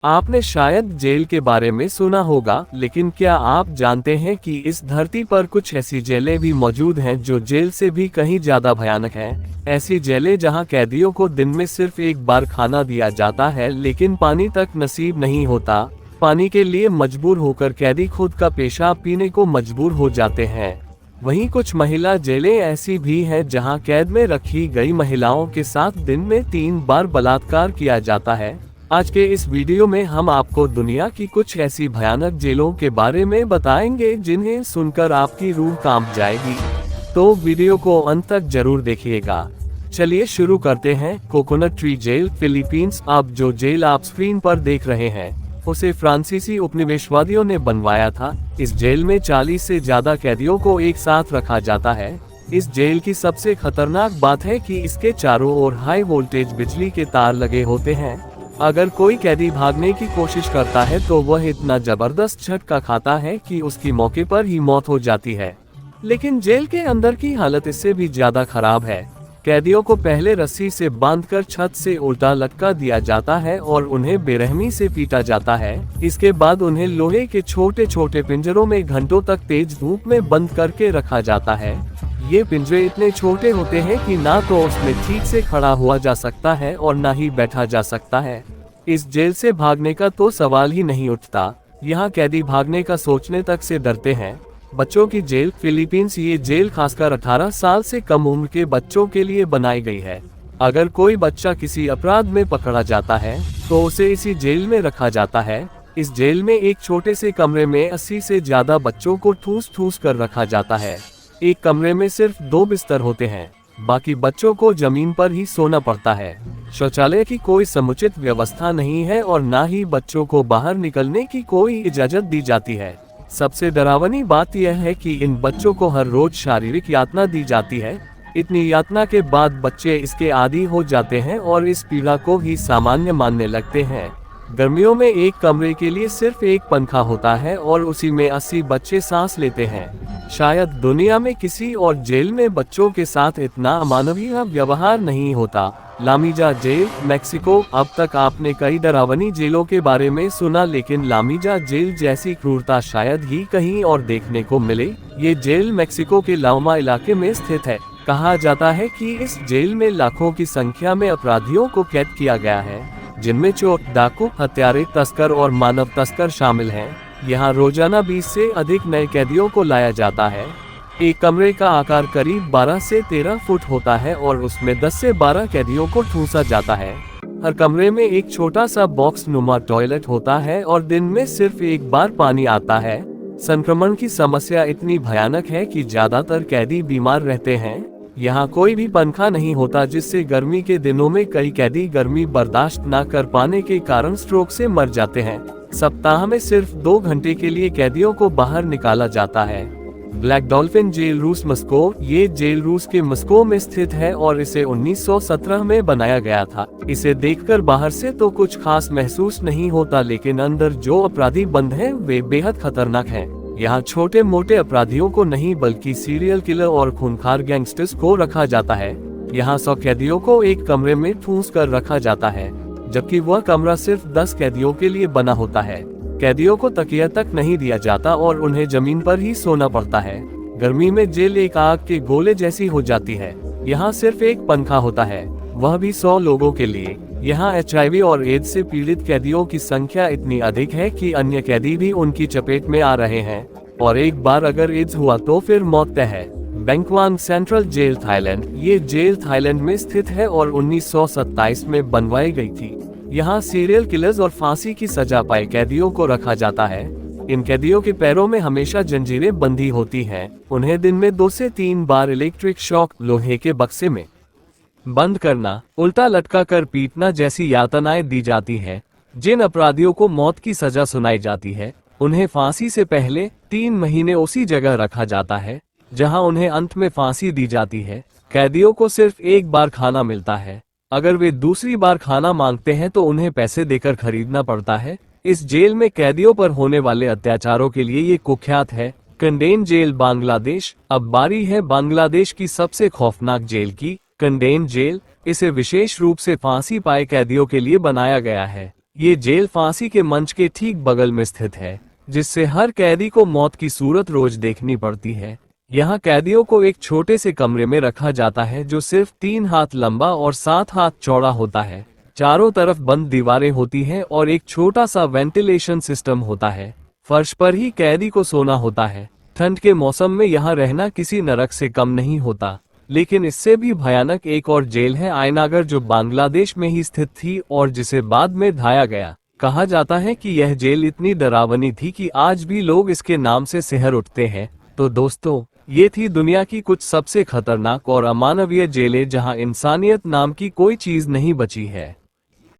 आपने शायद जेल के बारे में सुना होगा, लेकिन क्या आप जानते हैं कि इस धरती पर कुछ ऐसी जेलें भी मौजूद हैं जो जेल से भी कहीं ज्यादा भयानक हैं। ऐसी जेलें जहां कैदियों को दिन में सिर्फ एक बार खाना दिया जाता है, लेकिन पानी तक नसीब नहीं होता। पानी के लिए मजबूर होकर कैदी खुद का पेशाब पीने को मजबूर हो जाते हैं। वहीं कुछ महिला जेलें ऐसी भी हैं जहां कैद में रखी गई महिलाओं के साथ दिन में 3 बार बलात्कार किया जाता है। आज के इस वीडियो में हम आपको दुनिया की कुछ ऐसी भयानक जेलों के बारे में बताएंगे जिन्हें सुनकर आपकी रूह कांप जाएगी। तो वीडियो को अंत तक जरूर देखिएगा। चलिए शुरू करते हैं। Coconut tree jail, Philippines. अब जो जेल आप स्क्रीन पर देख रहे हैं उसे फ्रांसीसी उपनिवेशवादियों ने बनवाया था। इस जेल में 40 से ज्यादा कैदियों को एक साथ रखा जाता है। इस जेल की सबसे खतरनाक बात है कि इसके चारों ओर हाई वोल्टेज बिजली के तार लगे होते हैं। अगर कोई कैदी भागने की कोशिश करता है तो वह इतना जबरदस्त झटका खाता है कि उसकी मौके पर ही मौत हो जाती है। लेकिन जेल के अंदर की हालत इससे भी ज्यादा खराब है। कैदियों को पहले रस्सी से बांधकर छत से उल्टा लटका दिया जाता है और उन्हें बेरहमी से पीटा जाता है। इसके बाद उन्हें लोहे के छोटे छोटे पिंजरों में घंटों तक तेज धूप में बंद करके रखा जाता है। ये पिंजरे इतने छोटे होते हैं कि ना तो उसमें ठीक से खड़ा हुआ जा सकता है और ना ही बैठा जा सकता है। इस जेल से भागने का तो सवाल ही नहीं उठता। यहाँ कैदी भागने का सोचने तक से डरते हैं। बच्चों की जेल, फिलीपींस। ये जेल खासकर 18 साल से कम उम्र के बच्चों के लिए बनाई गई है। अगर कोई बच्चा किसी अपराध में पकड़ा जाता है तो उसे इसी जेल में रखा जाता है। इस जेल में एक छोटे से कमरे में 80 से ज्यादा बच्चों को ठूस ठूस कर रखा जाता है। एक कमरे में सिर्फ 2 बिस्तर होते हैं, बाकी बच्चों को जमीन पर ही सोना पड़ता है। शौचालय की कोई समुचित व्यवस्था नहीं है और ना ही बच्चों को बाहर निकलने की कोई इजाजत दी जाती है। सबसे डरावनी बात यह है कि इन बच्चों को हर रोज शारीरिक यातना दी जाती है। इतनी यातना के बाद बच्चे इसके आदी हो जाते हैं और इस पीड़ा को ही सामान्य मानने लगते हैं। गर्मियों में एक कमरे के लिए सिर्फ एक पंखा होता है और उसी में 80 बच्चे सांस लेते हैं। शायद दुनिया में किसी और जेल में बच्चों के साथ इतना अमानवीय व्यवहार नहीं होता। लामीजा जेल, मेक्सिको। अब तक आपने कई डरावनी जेलों के बारे में सुना, लेकिन लामीजा जेल जैसी क्रूरता शायद ही कहीं और देखने को मिले। ये जेल मेक्सिको के लाउमा इलाके में स्थित है। कहा जाता है कि इस जेल में लाखों की संख्या में अपराधियों को कैद किया गया है, जिनमें चोर, डाकू, हत्यारे, तस्कर और मानव तस्कर शामिल हैं। यहाँ रोजाना 20 से अधिक नए कैदियों को लाया जाता है। एक कमरे का आकार करीब 12 से 13 फुट होता है और उसमें 10 से 12 कैदियों को ठूंसा जाता है। हर कमरे में एक छोटा सा बॉक्स नुमा टॉयलेट होता है और दिन में सिर्फ एक बार पानी आता है। संक्रमण की समस्या इतनी भयानक है कि ज्यादातर कैदी बीमार रहते हैं। यहाँ कोई भी पंखा नहीं होता, जिससे गर्मी के दिनों में कई कैदी गर्मी बर्दाश्त न कर पाने के कारण स्ट्रोक से मर जाते हैं। सप्ताह में सिर्फ 2 घंटे के लिए कैदियों को बाहर निकाला जाता है। ब्लैक डॉल्फिन जेल, रूस, मस्को। ये जेल रूस के मस्को में स्थित है और इसे 1917 में बनाया गया था। इसे देखकर बाहर से तो कुछ खास महसूस नहीं होता, लेकिन अंदर जो अपराधी बंद हैं वे बेहद खतरनाक हैं। यहाँ छोटे मोटे अपराधियों को नहीं बल्कि सीरियल किलर और खूंखार गैंगस्टर्स को रखा जाता है। यहाँ 100 कैदियों को एक कमरे में ठूंस कर रखा जाता है, जबकि वह कमरा सिर्फ 10 कैदियों के लिए बना होता है। कैदियों को तकिया तक नहीं दिया जाता और उन्हें जमीन पर ही सोना पड़ता है। गर्मी में जेल एक आग के गोले जैसी हो जाती है। यहाँ सिर्फ एक पंखा होता है, वह भी 100 लोगों के लिए। यहाँ HIV और एड्स से पीड़ित कैदियों की संख्या इतनी अधिक है कि अन्य कैदी भी उनकी चपेट में आ रहे हैं, और एक बार अगर एड्स हुआ तो फिर मौत तय है। बैंक्वांग सेंट्रल जेल, थाईलैंड। ये जेल थाईलैंड में स्थित है और 1927 में बनवाई गई थी। यहाँ सीरियल किलर्स और फांसी की सजा पाए कैदियों को रखा जाता है। इन कैदियों के पैरों में हमेशा जंजीरें बंधी होती हैं। उन्हें दिन में 2 से 3 बार इलेक्ट्रिक शॉक, लोहे के बक्से में बंद करना, उल्टा लटका कर पीटना जैसी यातनाएं दी जाती है। जिन अपराधियों को मौत की सजा सुनाई जाती है उन्हें फांसी से पहले 3 महीने उसी जगह रखा जाता है जहां उन्हें अंत में फांसी दी जाती है। कैदियों को सिर्फ एक बार खाना मिलता है। अगर वे दूसरी बार खाना मांगते हैं तो उन्हें पैसे देकर खरीदना पड़ता है। इस जेल में कैदियों पर होने वाले अत्याचारों के लिए ये कुख्यात है। कंडेन जेल, बांग्लादेश। अब बारी है बांग्लादेश की सबसे खौफनाक जेल की, कंडेन जेल। इसे विशेष रूप से फांसी पाए कैदियों के लिए बनाया गया है। ये जेल फांसी के मंच के ठीक बगल में स्थित है, जिससे हर कैदी को मौत की सूरत रोज देखनी पड़ती है। यहाँ कैदियों को एक छोटे से कमरे में रखा जाता है जो सिर्फ 3 हाथ लंबा और 7 हाथ चौड़ा होता है। चारों तरफ बंद दीवारें होती हैं और एक छोटा सा वेंटिलेशन सिस्टम होता है। फर्श पर ही कैदी को सोना होता है। ठंड के मौसम में यहाँ रहना किसी नरक से कम नहीं होता। लेकिन इससे भी भयानक एक और जेल है आयनागर, जो बांग्लादेश में ही स्थित थी और जिसे बाद में ढाया गया। कहा जाता है कि यह जेल इतनी डरावनी थी कि आज भी लोग इसके नाम से सिहर उठते हैं। तो दोस्तों, ये थी दुनिया की कुछ सबसे खतरनाक और अमानवीय जेलें जहां इंसानियत नाम की कोई चीज नहीं बची है।